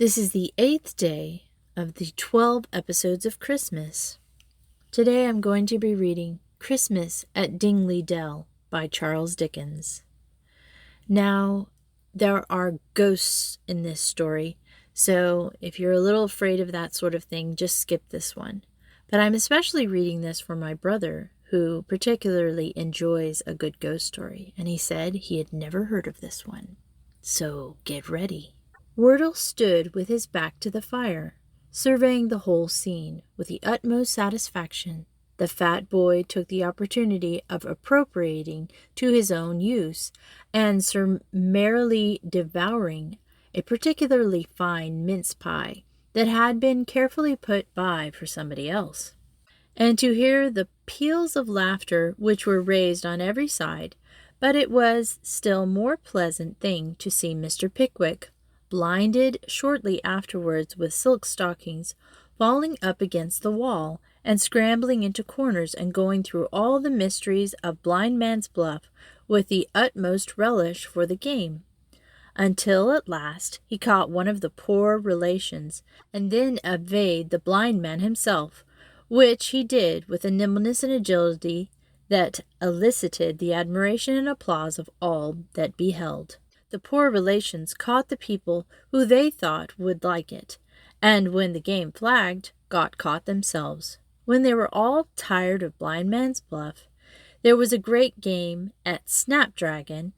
This is the 8th day of the 12 episodes of Christmas. Today I'm going to be reading Christmas at Dingley, Dell by Charles Dickens. Now, there are ghosts in this story, so if you're a little afraid of that sort of thing, just skip this one. But I'm especially reading this for my brother, who particularly enjoys a good ghost story, and he said he had never heard of this one. So get ready. Wardle stood with his back to the fire, surveying the whole scene with the utmost satisfaction. The fat boy took the opportunity of appropriating to his own use, and summarily devouring a particularly fine mince pie that had been carefully put by for somebody else. And to hear the peals of laughter which were raised on every side, but it was still more pleasant thing to see Mr. Pickwick, blinded shortly afterwards with silk stockings, falling up against the wall, and scrambling into corners and going through all the mysteries of Blind Man's Bluff with the utmost relish for the game, until at last he caught one of the poor relations, and then evade the blind man himself, which he did with a nimbleness and agility that elicited the admiration and applause of all that beheld. The poor relations caught the people who they thought would like it, and when the game flagged, got caught themselves. When they were all tired of Blind Man's Bluff, there was a great game at Snapdragon,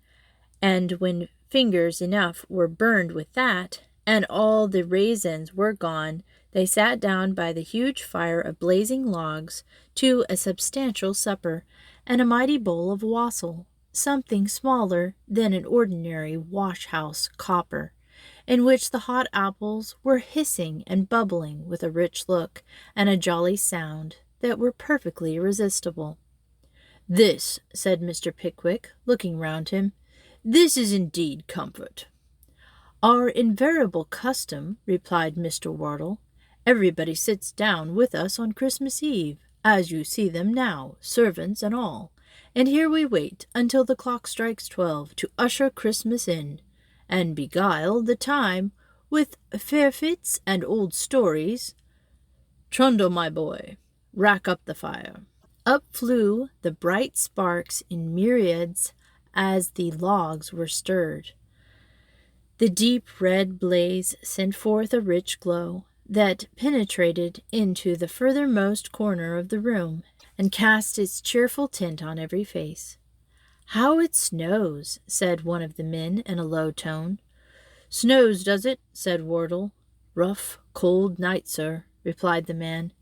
and when fingers enough were burned with that, and all the raisins were gone, they sat down by the huge fire of blazing logs to a substantial supper, and a mighty bowl of wassail, something smaller than an ordinary wash-house copper, in which the hot apples were hissing and bubbling with a rich look and a jolly sound that were perfectly irresistible. "This," said Mr. Pickwick, looking round him, "this is indeed comfort." "Our invariable custom," replied Mr. Wardle. "Everybody sits down with us on Christmas Eve, as you see them now, servants and all. And here we wait until the clock strikes 12 to usher Christmas in, and beguile the time with fair fits and old stories. Trundle, my boy, rack up the fire." Up flew the bright sparks in myriads as the logs were stirred. The deep red blaze sent forth a rich glow that penetrated into the furthermost corner of the room, and cast its cheerful tint on every face. "How it snows!" said one of the men in a low tone. "Snows, does it?" said Wardle. "Rough, cold night, sir," replied the man,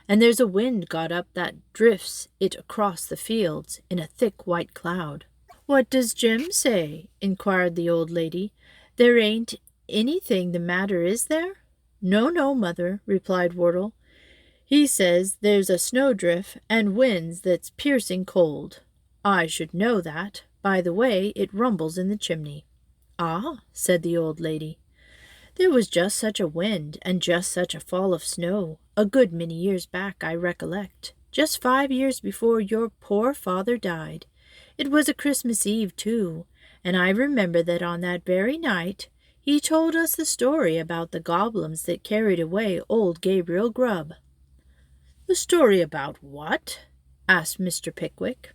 "and there's a wind got up that drifts it across the fields in a thick white cloud." "What does Jim say?" inquired the old lady. "There ain't anything the matter, is there?" "No, no, mother," replied Wardle. "He says there's a snowdrift and winds that's piercing cold. I should know that by the way it rumbles in the chimney." "Ah," said the old lady, "there was just such a wind and just such a fall of snow a good many years back, I recollect, just 5 years before your poor father died. It was a Christmas Eve, too, and I remember that on that very night he told us the story about the goblins that carried away old Gabriel Grubb." "The story about what?" asked Mr. Pickwick.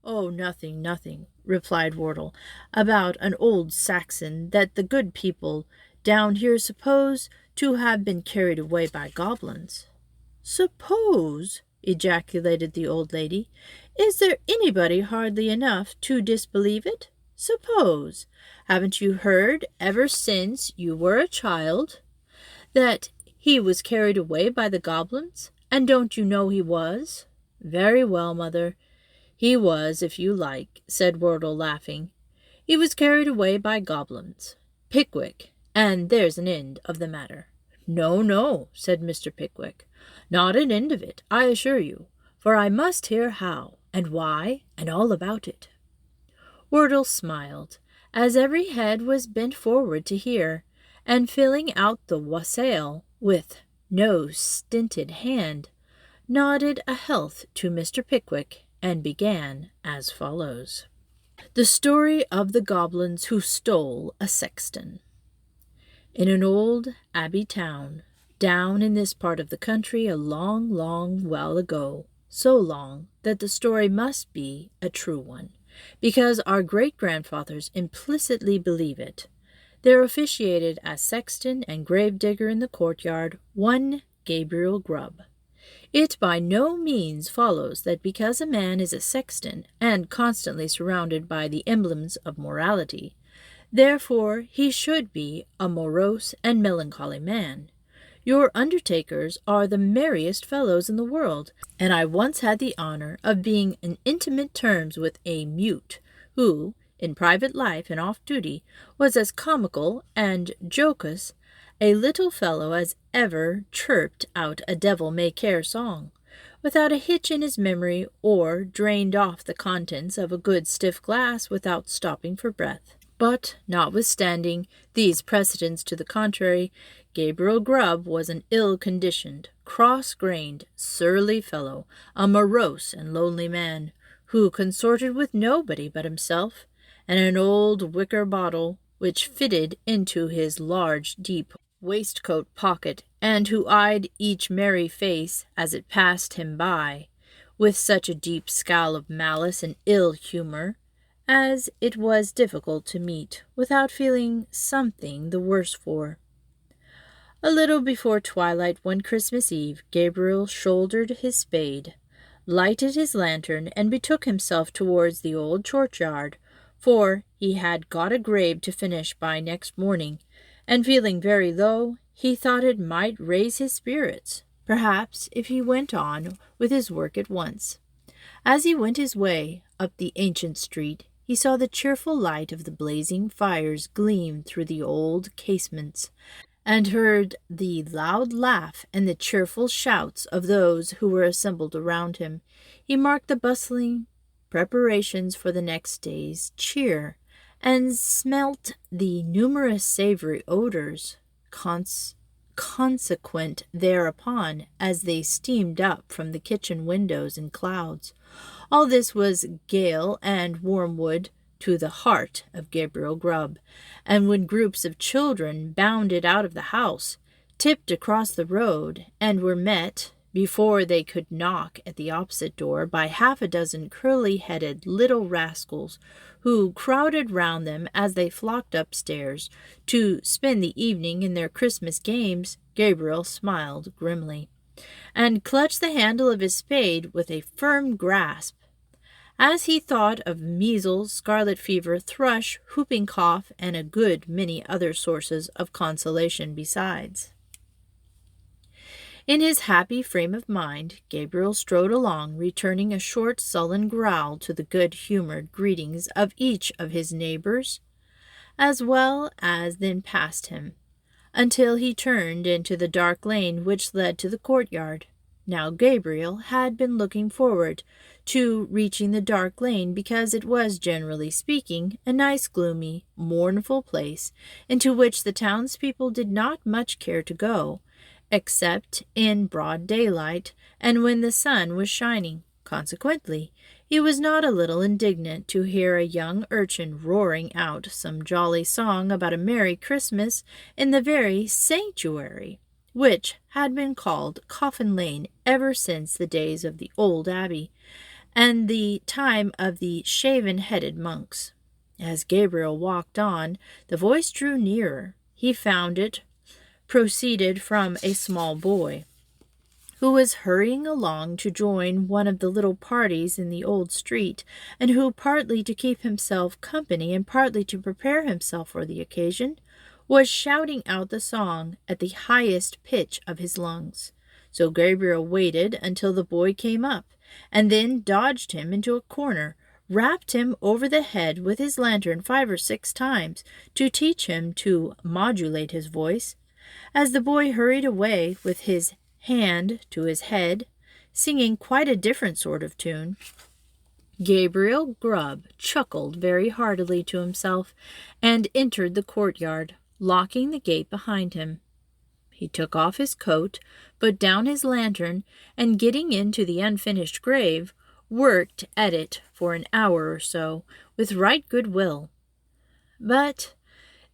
"Oh, nothing, nothing," replied Wardle. "About an old Saxon that the good people down here suppose to have been carried away by goblins." "Suppose!" ejaculated the old lady. "Is there anybody hardly enough to disbelieve it? Suppose! Haven't you heard ever since you were a child that he was carried away by the goblins? And don't you know he was?" "Very well, mother. He was, if you like," said Wardle, laughing. "He was carried away by goblins, Pickwick, and there's an end of the matter." "No, no," said Mr. Pickwick. "Not an end of it, I assure you, for I must hear how, and why, and all about it." Wardle smiled, as every head was bent forward to hear, and filling out the wassail with no stinted hand, nodded a health to Mr. Pickwick, and began as follows. The story of the goblins who stole a sexton. In an old abbey town, down in this part of the country a long, long while ago, so long that the story must be a true one, because our great-grandfathers implicitly believe it, there officiated as sexton and grave-digger in the courtyard one Gabriel Grubb. It by no means follows that because a man is a sexton and constantly surrounded by the emblems of morality, therefore he should be a morose and melancholy man. Your undertakers are the merriest fellows in the world, and I once had the honor of being in intimate terms with a mute, who, in private life and off duty, was as comical and jocose a little fellow as ever chirped out a devil-may-care song, without a hitch in his memory, or drained off the contents of a good stiff glass without stopping for breath. But, notwithstanding these precedents to the contrary, Gabriel Grubb was an ill-conditioned, cross-grained, surly fellow, a morose and lonely man, who consorted with nobody but himself, and an old wicker bottle which fitted into his large, deep waistcoat pocket, and who eyed each merry face as it passed him by, with such a deep scowl of malice and ill humour, as it was difficult to meet without feeling something the worse for. A little before twilight one Christmas Eve, Gabriel shouldered his spade, lighted his lantern, and betook himself towards the old churchyard, for he had got a grave to finish by next morning, and feeling very low, he thought it might raise his spirits, perhaps, if he went on with his work at once. As he went his way up the ancient street, he saw the cheerful light of the blazing fires gleam through the old casements, and heard the loud laugh and the cheerful shouts of those who were assembled around him. He marked the bustling preparations for the next day's cheer, and smelt the numerous savory odors consequent thereupon as they steamed up from the kitchen windows in clouds. All this was gale and wormwood to the heart of Gabriel Grubb, and when groups of children bounded out of the house, tipped across the road, and were met, before they could knock at the opposite door, by half a dozen curly-headed little rascals who crowded round them as they flocked upstairs to spend the evening in their Christmas games, Gabriel smiled grimly, and clutched the handle of his spade with a firm grasp, as he thought of measles, scarlet fever, thrush, whooping cough, and a good many other sources of consolation besides. In his happy frame of mind, Gabriel strode along, returning a short, sullen growl to the good-humored greetings of each of his neighbors, as well as then passed him, until he turned into the dark lane which led to the courtyard. Now Gabriel had been looking forward to reaching the dark lane because it was, generally speaking, a nice, gloomy, mournful place into which the townspeople did not much care to go, except in broad daylight and when the sun was shining. Consequently, he was not a little indignant to hear a young urchin roaring out some jolly song about a Merry Christmas in the very sanctuary, which had been called Coffin Lane ever since the days of the old abbey, and the time of the shaven-headed monks. As Gabriel walked on, the voice drew nearer. He found it proceeded from a small boy, who was hurrying along to join one of the little parties in the old street, and who, partly to keep himself company and partly to prepare himself for the occasion, was shouting out the song at the highest pitch of his lungs. So Gabriel waited until the boy came up, and then dodged him into a corner, rapped him over the head with his lantern 5 or 6 times to teach him to modulate his voice. As the boy hurried away with his hand to his head, singing quite a different sort of tune, Gabriel Grubb chuckled very heartily to himself and entered the courtyard, locking the gate behind him. He took off his coat, put down his lantern, and getting into the unfinished grave, worked at it for an hour or so with right good will. But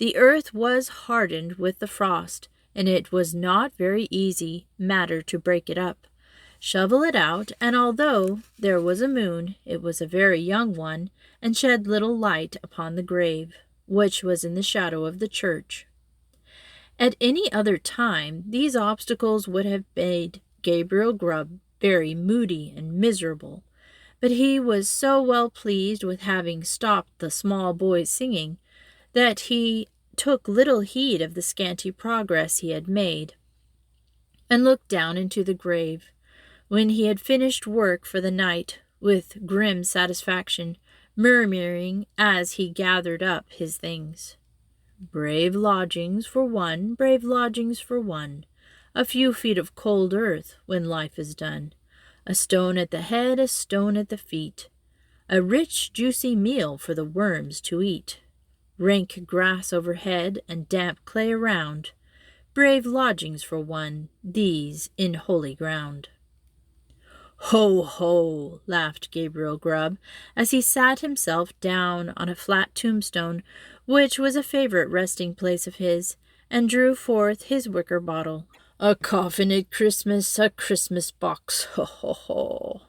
The earth was hardened with the frost, and it was not very easy matter to break it up. Shovel it out, and although there was a moon, it was a very young one, and shed little light upon the grave, which was in the shadow of the church. At any other time, these obstacles would have made Gabriel Grubb very moody and miserable, but he was so well pleased with having stopped the small boys singing that he took little heed of the scanty progress he had made, and looked down into the grave, when he had finished work for the night, with grim satisfaction, murmuring as he gathered up his things. Brave lodgings for one, brave lodgings for one, a few feet of cold earth when life is done, a stone at the head, a stone at the feet, a rich juicy meal for the worms to eat, rank grass overhead and damp clay around, brave lodgings for one, these in holy ground. Ho, ho, laughed Gabriel Grubb, as he sat himself down on a flat tombstone, which was a favorite resting place of his, and drew forth his wicker bottle. A coffin at Christmas, a Christmas box, ho, ho, ho.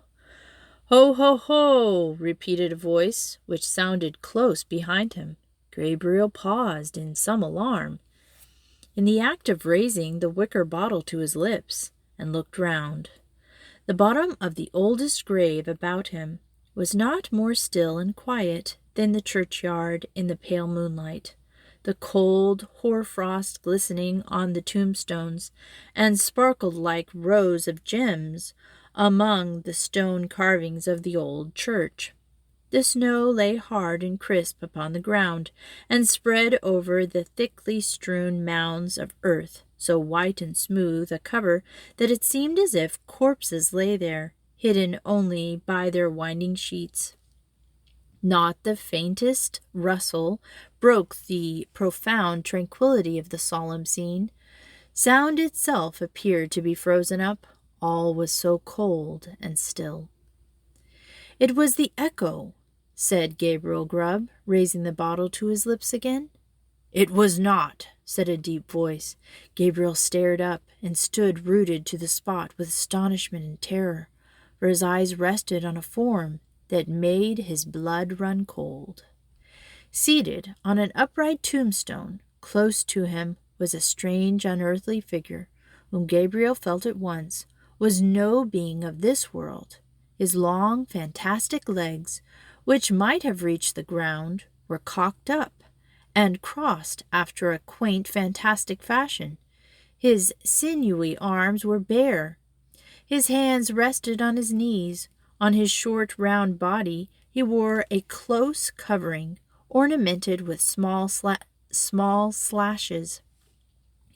Ho, ho, ho, repeated a voice, which sounded close behind him. Gabriel paused in some alarm, in the act of raising the wicker bottle to his lips, and looked round. The bottom of the oldest grave about him was not more still and quiet than the churchyard in the pale moonlight, the cold hoar-frost glistening on the tombstones, and sparkled like rows of gems among the stone carvings of the old church. The snow lay hard and crisp upon the ground, and spread over the thickly strewn mounds of earth, so white and smooth a cover that it seemed as if corpses lay there, hidden only by their winding sheets. Not the faintest rustle broke the profound tranquillity of the solemn scene. Sound itself appeared to be frozen up. All was so cold and still. It was the echo, said Gabriel Grubb, raising the bottle to his lips again. It was not, said a deep voice. Gabriel stared up and stood rooted to the spot with astonishment and terror, for his eyes rested on a form that made his blood run cold. Seated on an upright tombstone, close to him was a strange, unearthly figure, whom Gabriel felt at once was no being of this world. His long, fantastic legs, which might have reached the ground, were cocked up and crossed after a quaint, fantastic fashion. His sinewy arms were bare. His hands rested on his knees. On his short, round body he wore a close covering, ornamented with small slashes.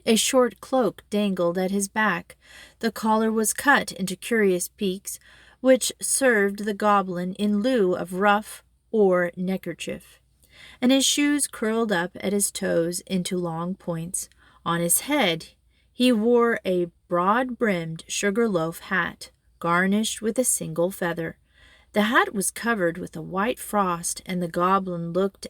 A short cloak dangled at his back. The collar was cut into curious peaks, which served the goblin in lieu of ruff or neckerchief, and his shoes curled up at his toes into long points. On his head he wore a broad-brimmed sugar-loaf hat, garnished with a single feather. The hat was covered with a white frost, and the goblin looked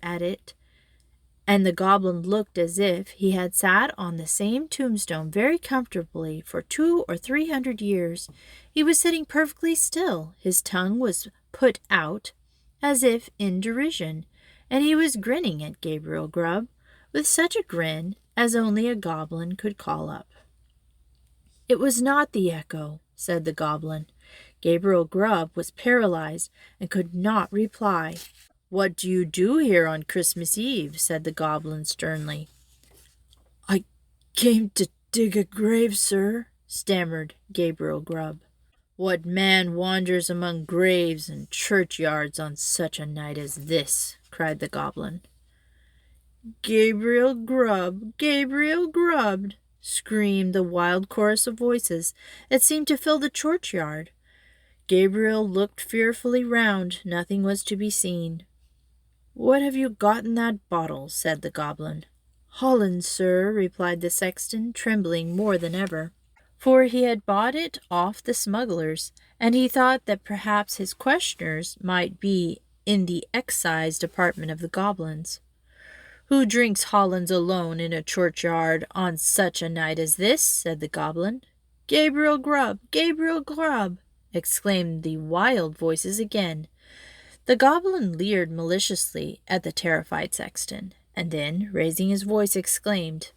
as if he had sat on the same tombstone very comfortably for 200 or 300 years. He was sitting perfectly still. His tongue was put out as if in derision, and he was grinning at Gabriel Grubb with such a grin as only a goblin could call up. It was not the echo, said the goblin. Gabriel Grubb was paralyzed and could not reply. What do you do here on Christmas Eve? Said the goblin sternly. I came to dig a grave, sir, stammered Gabriel Grubb. What man wanders among graves and churchyards on such a night as this? Cried the goblin. Gabriel Grubb, Gabriel Grubb, screamed the wild chorus of voices that seemed to fill the churchyard. Gabriel looked fearfully round. Nothing was to be seen. What have you got in that bottle? Said the goblin. Holland, sir, replied the sexton, trembling more than ever, for he had bought it off the smugglers, and he thought that perhaps his questioners might be in the excise department of the goblins. "Who drinks Hollands alone in a churchyard on such a night as this?" said the goblin. "Gabriel Grubb! Gabriel Grubb!" exclaimed the wild voices again. The goblin leered maliciously at the terrified sexton, and then, raising his voice, exclaimed,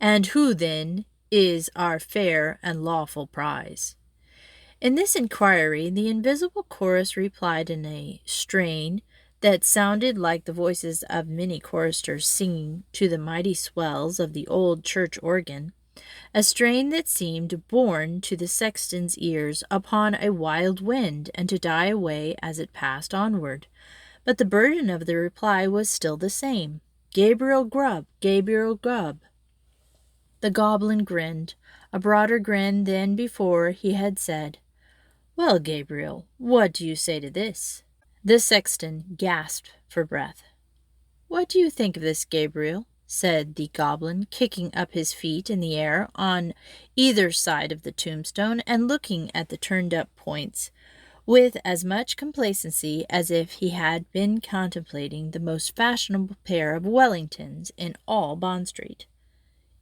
"And who, then, is our fair and lawful prize?" In this inquiry, the invisible chorus replied in a strain that sounded like the voices of many choristers singing to the mighty swells of the old church organ, a strain that seemed borne to the sexton's ears upon a wild wind and to die away as it passed onward. But the burden of the reply was still the same: "Gabriel Grubb! Gabriel Grubb!" The goblin grinned, a broader grin than before he had said, "Well, Gabriel, what do you say to this?" The sexton gasped for breath. "What do you think of this, Gabriel?" said the goblin, kicking up his feet in the air on either side of the tombstone and looking at the turned-up points with as much complacency as if he had been contemplating the most fashionable pair of Wellingtons in all Bond Street.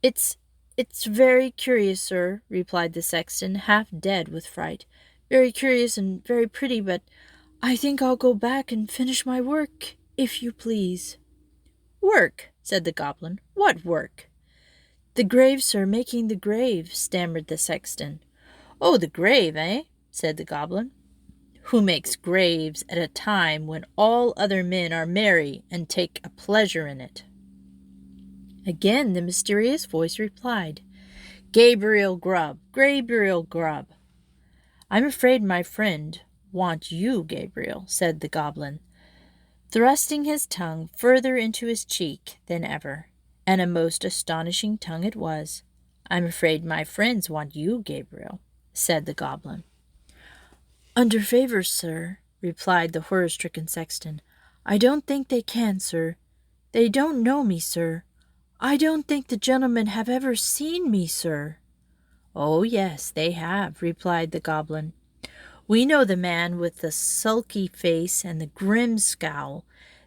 It's very curious, sir," replied the sexton, half dead with fright. "Very curious and very pretty, but I think I'll go back and finish my work, if you please." "Work?" said the goblin. "What work?" "The grave, sir, making the grave," stammered the sexton. "Oh, the grave, eh?" said the goblin. "Who makes graves at a time when all other men are merry and take a pleasure in it?" Again the mysterious voice replied, "Gabriel Grubb, Gabriel Grubb." "I'm afraid my friend want you, Gabriel," said the goblin, thrusting his tongue further into his cheek than ever, and a most astonishing tongue it was. "I'm afraid my friends want you, Gabriel," said the goblin. "Under favor, sir," replied the horror-stricken sexton. "I don't think they can, sir. They don't know me, sir. I don't think the gentlemen have ever seen me, sir." "Oh, yes, they have," replied the goblin. "We know the man with the sulky face and the grim scowl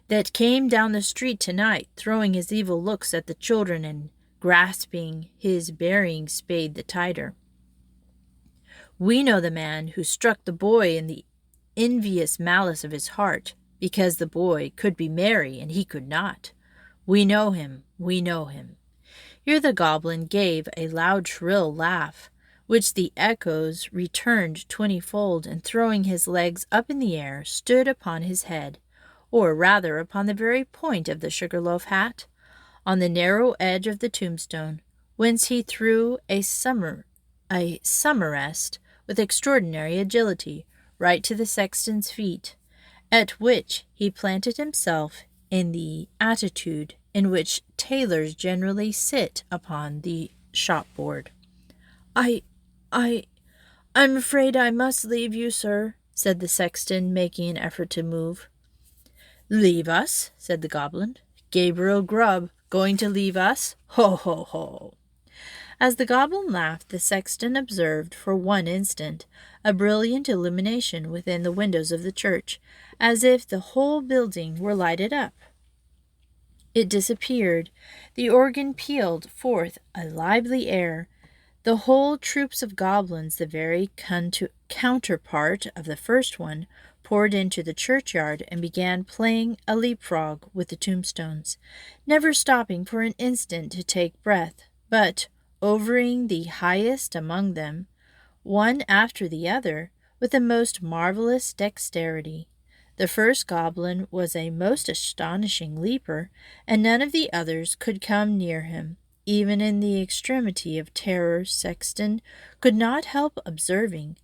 that came down the street tonight, throwing his evil looks at the children and grasping his burying spade the tighter. We know the man who struck the boy in the envious malice of his heart, because the boy could be merry and he could not. We know him, we know him." Here the goblin gave a loud shrill laugh, which the echoes returned 20-fold, and throwing his legs up in the air, stood upon his head, or rather upon the very point of the sugar-loaf hat, on the narrow edge of the tombstone, whence he threw a summerest with extraordinary agility right to the sexton's feet, at which he planted himself in the attitude in which tailors generally sit upon the shop-board. I'm afraid I must leave you, sir," said the sexton, making an effort to move. "Leave us?" said the goblin. "Gabriel Grubb going to leave us? Ho, ho, ho!" As the goblin laughed, the sexton observed for one instant a brilliant illumination within the windows of the church, as if the whole building were lighted up. It disappeared. The organ pealed forth a lively air. The whole troops of goblins, the very counterpart of the first one, poured into the churchyard and began playing a leapfrog with the tombstones, never stopping for an instant to take breath, but overing the highest among them, one after the other, with a most marvelous dexterity. The first goblin was a most astonishing leaper, and none of the others could come near him. Even in the extremity of terror, Sexton could not help observing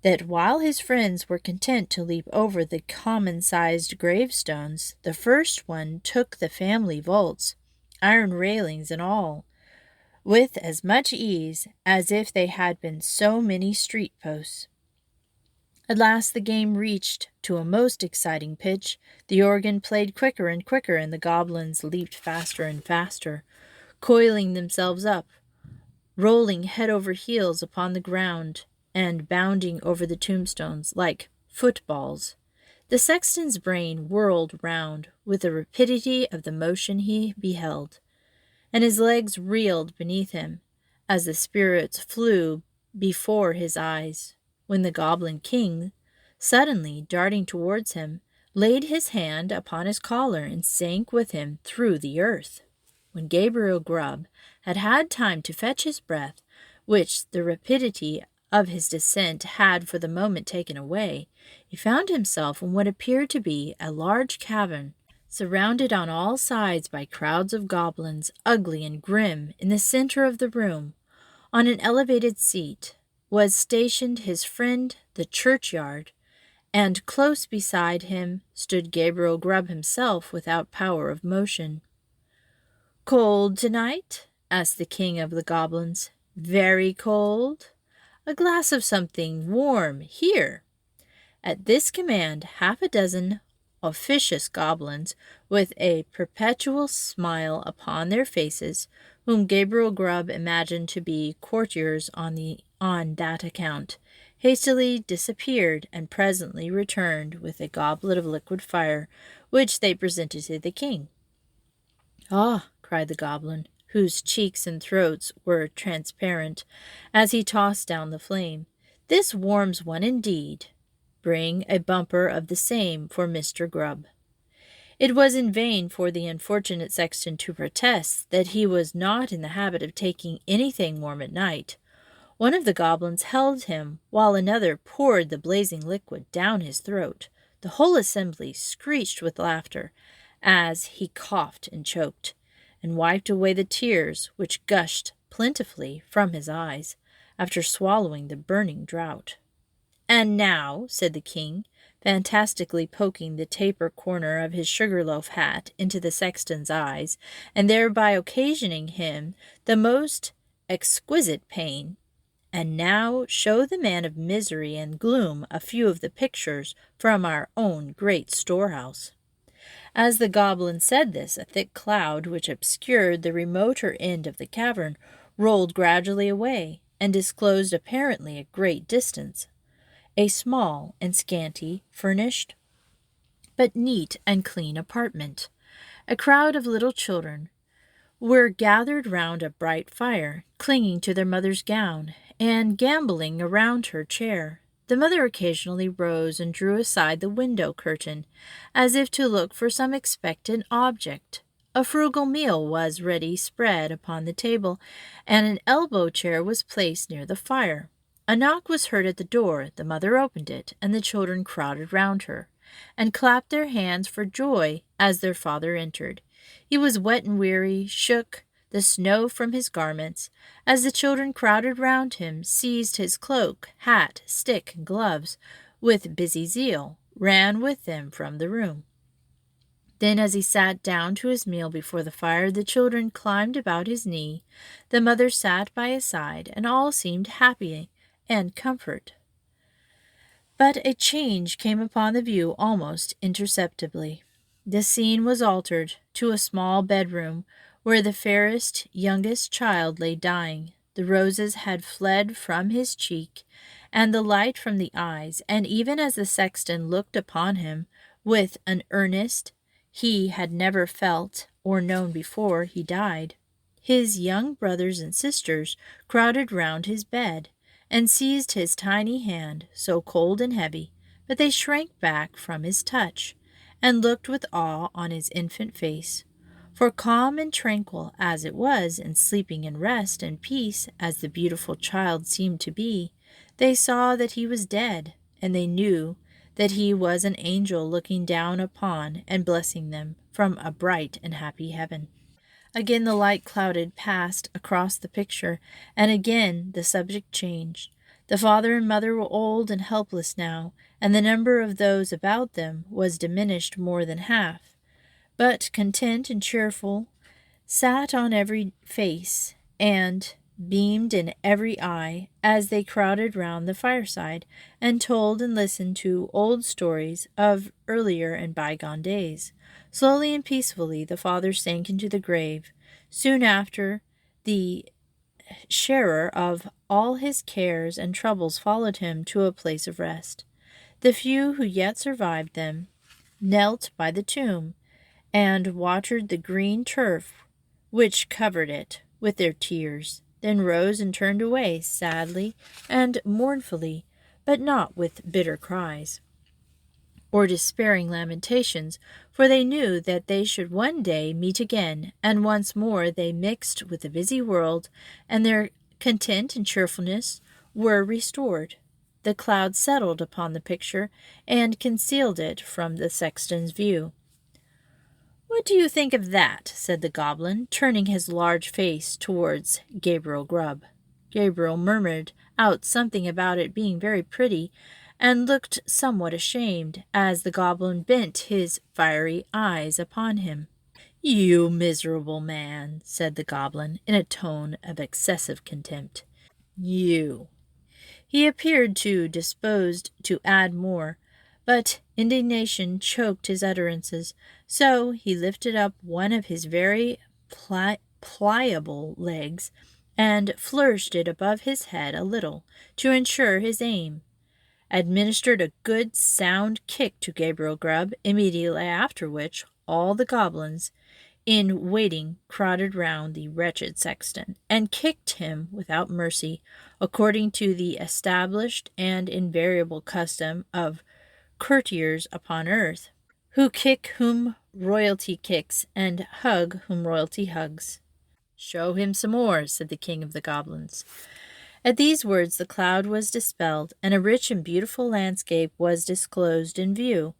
that while his friends were content to leap over the common-sized gravestones, the first one took the family vaults, iron railings and all, with as much ease as if they had been so many street posts. At last the game reached to a most exciting pitch. The organ played quicker and quicker, and the goblins leaped faster and faster, coiling themselves up, rolling head over heels upon the ground, and bounding over the tombstones like footballs. The sexton's brain whirled round with the rapidity of the motion he beheld, and his legs reeled beneath him as the spirits flew before his eyes, when the goblin king, suddenly darting towards him, laid his hand upon his collar and sank with him through the earth. When Gabriel Grubb had had time to fetch his breath, which the rapidity of his descent had for the moment taken away, he found himself in what appeared to be a large cavern, surrounded on all sides by crowds of goblins, ugly and grim. In the center of the room, on an elevated seat, was stationed his friend the churchyard, and close beside him stood Gabriel Grubb himself without power of motion. "Cold tonight?" asked the king of the goblins. "Very cold? A glass of something warm, here." At this command, half a dozen officious goblins, with a perpetual smile upon their faces, whom Gabriel Grubb imagined to be courtiers on that account, hastily disappeared and presently returned with a goblet of liquid fire, which they presented to the king. "Ah!" cried the goblin, whose cheeks and throats were transparent, as he tossed down the flame, "this warms one indeed. Bring a bumper of the same for Mr. Grubb." It was in vain for the unfortunate sexton to protest that he was not in the habit of taking anything warm at night. One of the goblins held him, while another poured the blazing liquid down his throat. The whole assembly screeched with laughter as he coughed and choked, and wiped away the tears which gushed plentifully from his eyes after swallowing the burning draught. "And now," said the king, fantastically poking the taper corner of his sugar-loaf hat into the sexton's eyes, and thereby occasioning him the most exquisite pain, "and now show the man of misery and gloom a few of the pictures from our own great storehouse." As the goblin said this, a thick cloud, which obscured the remoter end of the cavern, rolled gradually away, and disclosed apparently at great distance a small and scanty furnished, but neat and clean apartment. A crowd of little children were gathered round a bright fire, clinging to their mother's gown, and gambolling around her chair. The mother occasionally rose and drew aside the window curtain, as if to look for some expected object. A frugal meal was ready spread upon the table, and an elbow chair was placed near the fire. A knock was heard at the door. The mother opened it, and the children crowded round her, and clapped their hands for joy as their father entered. He was wet and weary, shook the snow from his garments. As the children crowded round him, seized his cloak, hat, stick, and gloves with busy zeal, ran with them from the room. Then, as he sat down to his meal before the fire, the children climbed about his knee, the mother sat by his side, and all seemed happy and comfort. But a change came upon the view almost imperceptibly. The scene was altered to a small bedroom, where the fairest, youngest child lay dying. The roses had fled from his cheek, and the light from the eyes, and even as the sexton looked upon him with an earnest he had never felt or known before he died, his young brothers and sisters crowded round his bed, and seized his tiny hand, so cold and heavy, but they shrank back from his touch, and looked with awe on his infant face. For calm and tranquil as it was, and sleeping in rest and peace as the beautiful child seemed to be, they saw that he was dead, and they knew that he was an angel looking down upon and blessing them from a bright and happy heaven. Again the light clouded past across the picture, and again the subject changed. The father and mother were old and helpless now, and the number of those about them was diminished more than half, but content and cheerful sat on every face, and beamed in every eye as they crowded round the fireside, and told and listened to old stories of earlier and bygone days. Slowly and peacefully the father sank into the grave. Soon after, the sharer of all his cares and troubles followed him to a place of rest. The few who yet survived them knelt by the tomb and watered the green turf which covered it with their tears, then rose and turned away sadly and mournfully, but not with bitter cries or despairing lamentations, for they knew that they should one day meet again, and once more they mixed with the busy world, and their content and cheerfulness were restored. The cloud settled upon the picture and concealed it from the sexton's view. "What do you think of that?" said the goblin, turning his large face towards Gabriel Grubb. Gabriel murmured out something about it being very pretty, and looked somewhat ashamed as the goblin bent his fiery eyes upon him. "You miserable man," said the goblin, in a tone of excessive contempt. "You." He appeared disposed to add more, but indignation choked his utterances, so he lifted up one of his very pliable legs and flourished it above his head a little, to ensure his aim, administered a good sound kick to Gabriel Grubb, immediately after which all the goblins in waiting crowded round the wretched sexton, and kicked him without mercy, according to the established and invariable custom of courtiers upon earth, who kick whom royalty kicks, and hug whom royalty hugs. "Show him some more," said the king of the goblins. At these words the cloud was dispelled, and a rich and beautiful landscape was disclosed in view.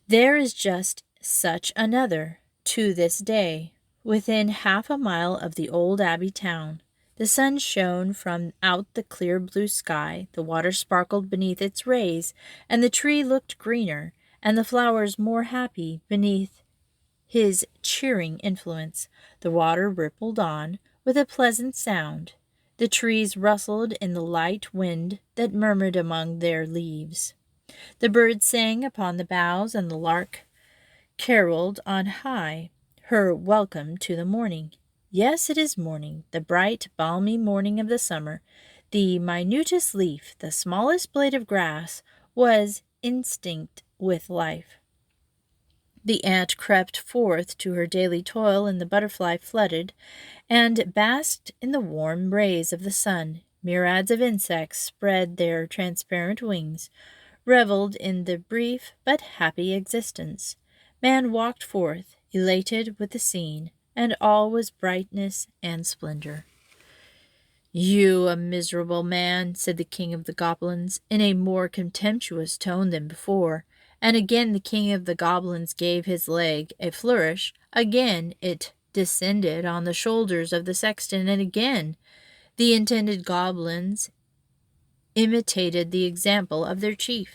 There is just such another, to this day, within half a mile of the old abbey town. The sun shone from out the clear blue sky, the water sparkled beneath its rays, and the tree looked greener, and the flowers more happy beneath his cheering influence. The water rippled on with a pleasant sound. The trees rustled in the light wind that murmured among their leaves. The birds sang upon the boughs, and the lark caroled on high her welcome to the morning. Yes, it is morning, the bright, balmy morning of the summer. The minutest leaf, the smallest blade of grass, was instinct with life. The ant crept forth to her daily toil, and the butterfly fluttered and basked in the warm rays of the sun. Myriads of insects spread their transparent wings, reveled in the brief but happy existence. Man walked forth, elated with the scene, and all was brightness and splendor. "You a miserable man," said the king of the goblins, in a more contemptuous tone than before, and again the king of the goblins gave his leg a flourish. Again it descended on the shoulders of the sexton, and again the intended goblins imitated the example of their chief.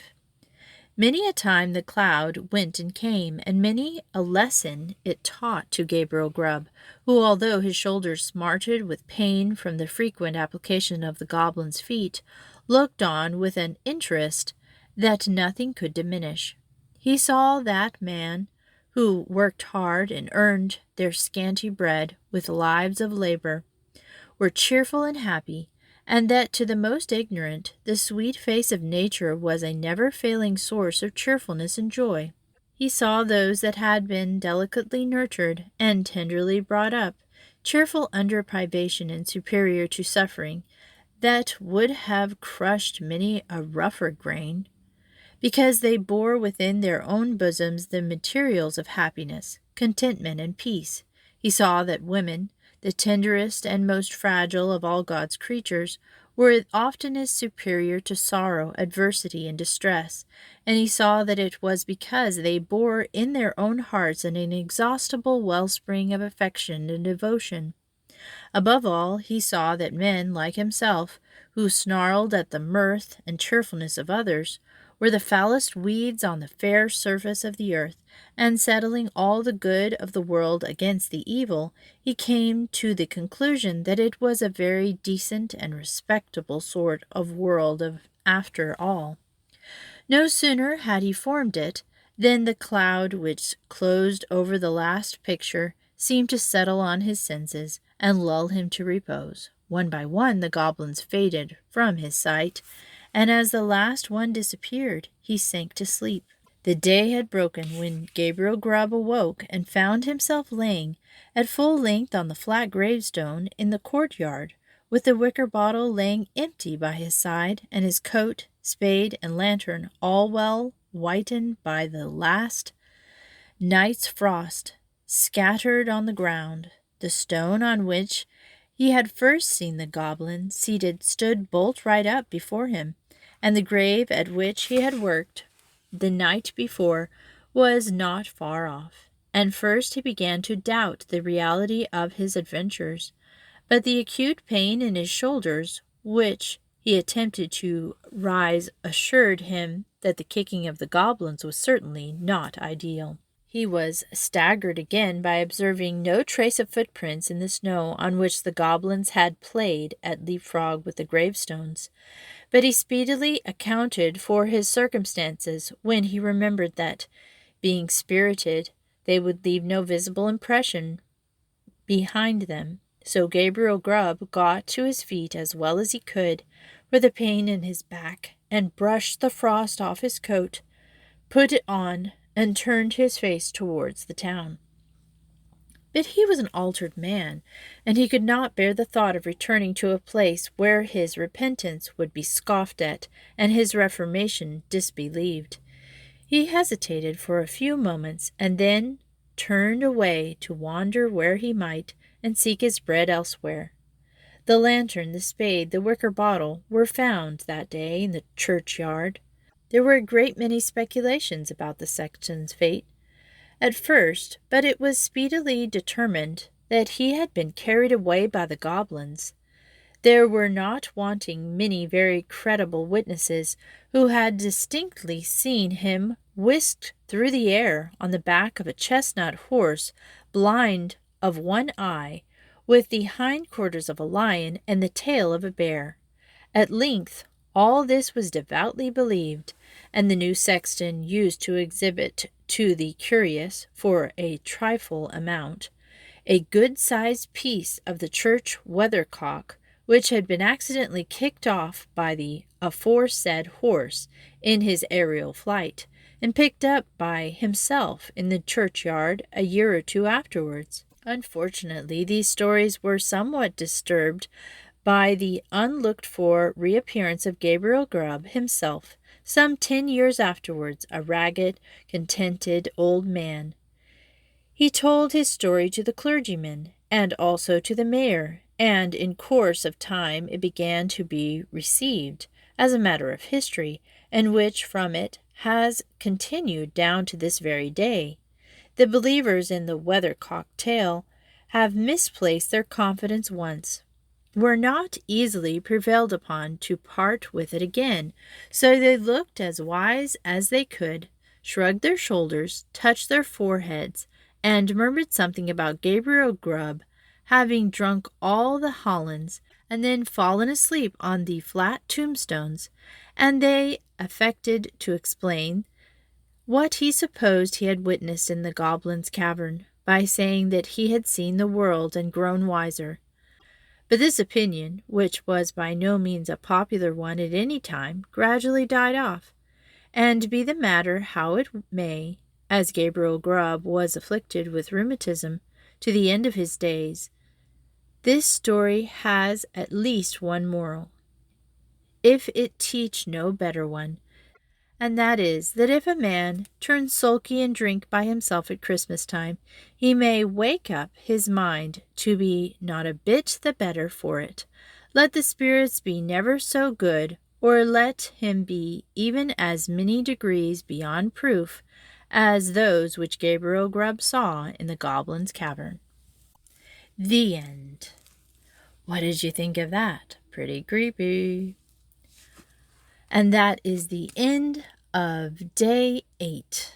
Many a time the cloud went and came, and many a lesson it taught to Gabriel Grubb, who, although his shoulders smarted with pain from the frequent application of the goblin's feet, looked on with an interest that nothing could diminish. He saw that man who worked hard and earned their scanty bread with lives of labor were cheerful and happy, and that to the most ignorant the sweet face of nature was a never-failing source of cheerfulness and joy. He saw those that had been delicately nurtured and tenderly brought up, cheerful under privation and superior to suffering that would have crushed many a rougher grain, because they bore within their own bosoms the materials of happiness, contentment, and peace. He saw that women, the tenderest and most fragile of all God's creatures, were oftenest superior to sorrow, adversity, and distress, and he saw that it was because they bore in their own hearts an inexhaustible wellspring of affection and devotion. Above all, he saw that men like himself, who snarled at the mirth and cheerfulness of others, were the foulest weeds on the fair surface of the earth, and settling all the good of the world against the evil, he came to the conclusion that it was a very decent and respectable sort of world after all. No sooner had he formed it than the cloud which closed over the last picture seemed to settle on his senses and lull him to repose. One by one the goblins faded from his sight, and as the last one disappeared, he sank to sleep. The day had broken when Gabriel Grubb awoke and found himself laying at full length on the flat gravestone in the courtyard, with the wicker bottle laying empty by his side, and his coat, spade, and lantern all well whitened by the last night's frost, scattered on the ground. The stone on which he had first seen the goblin seated stood bolt right up before him, and the grave at which he had worked the night before was not far off. And first he began to doubt the reality of his adventures, but the acute pain in his shoulders, which he attempted to rise, assured him that the kicking of the goblins was certainly not ideal. He was staggered again by observing no trace of footprints in the snow on which the goblins had played at leapfrog with the gravestones, but he speedily accounted for his circumstances when he remembered that, being spirited, they would leave no visible impression behind them. So Gabriel Grubb got to his feet as well as he could for the pain in his back, and brushed the frost off his coat, put it on, and turned his face towards the town. But he was an altered man, and he could not bear the thought of returning to a place where his repentance would be scoffed at and his reformation disbelieved. He hesitated for a few moments, and then turned away to wander where he might and seek his bread elsewhere. The lantern, the spade, the wicker bottle were found that day in the churchyard. There were a great many speculations about the sexton's fate at first, but it was speedily determined that he had been carried away by the goblins. There were not wanting many very credible witnesses who had distinctly seen him whisked through the air on the back of a chestnut horse, blind of one eye, with the hindquarters of a lion and the tail of a bear. At length all this was devoutly believed, and the new sexton used to exhibit to the curious, for a trifle amount, a good-sized piece of the church weathercock, which had been accidentally kicked off by the aforesaid horse in his aerial flight, and picked up by himself in the churchyard a year or two afterwards. Unfortunately, these stories were somewhat disturbed by the unlooked-for reappearance of Gabriel Grubb himself, some 10 years afterwards, a ragged, contented old man. He told his story to the clergyman, and also to the mayor, and in course of time it began to be received as a matter of history, and which from it has continued down to this very day. The believers in the weathercock tale have misplaced their confidence once, were not easily prevailed upon to part with it again, so they looked as wise as they could, shrugged their shoulders, touched their foreheads, and murmured something about Gabriel Grubb having drunk all the Hollands, and then fallen asleep on the flat tombstones, and they affected to explain what he supposed he had witnessed in the goblin's cavern, by saying that he had seen the world and grown wiser. But this opinion, which was by no means a popular one at any time, gradually died off, and be the matter how it may, as Gabriel Grubb was afflicted with rheumatism to the end of his days, this story has at least one moral, if it teach no better one, and that is, that if a man turn sulky and drink by himself at Christmas time, he may wake up his mind to be not a bit the better for it, let the spirits be never so good, or let him be even as many degrees beyond proof as those which Gabriel Grubb saw in the goblin's cavern. The end. What did you think of that? Pretty creepy. And that is the end of day 8.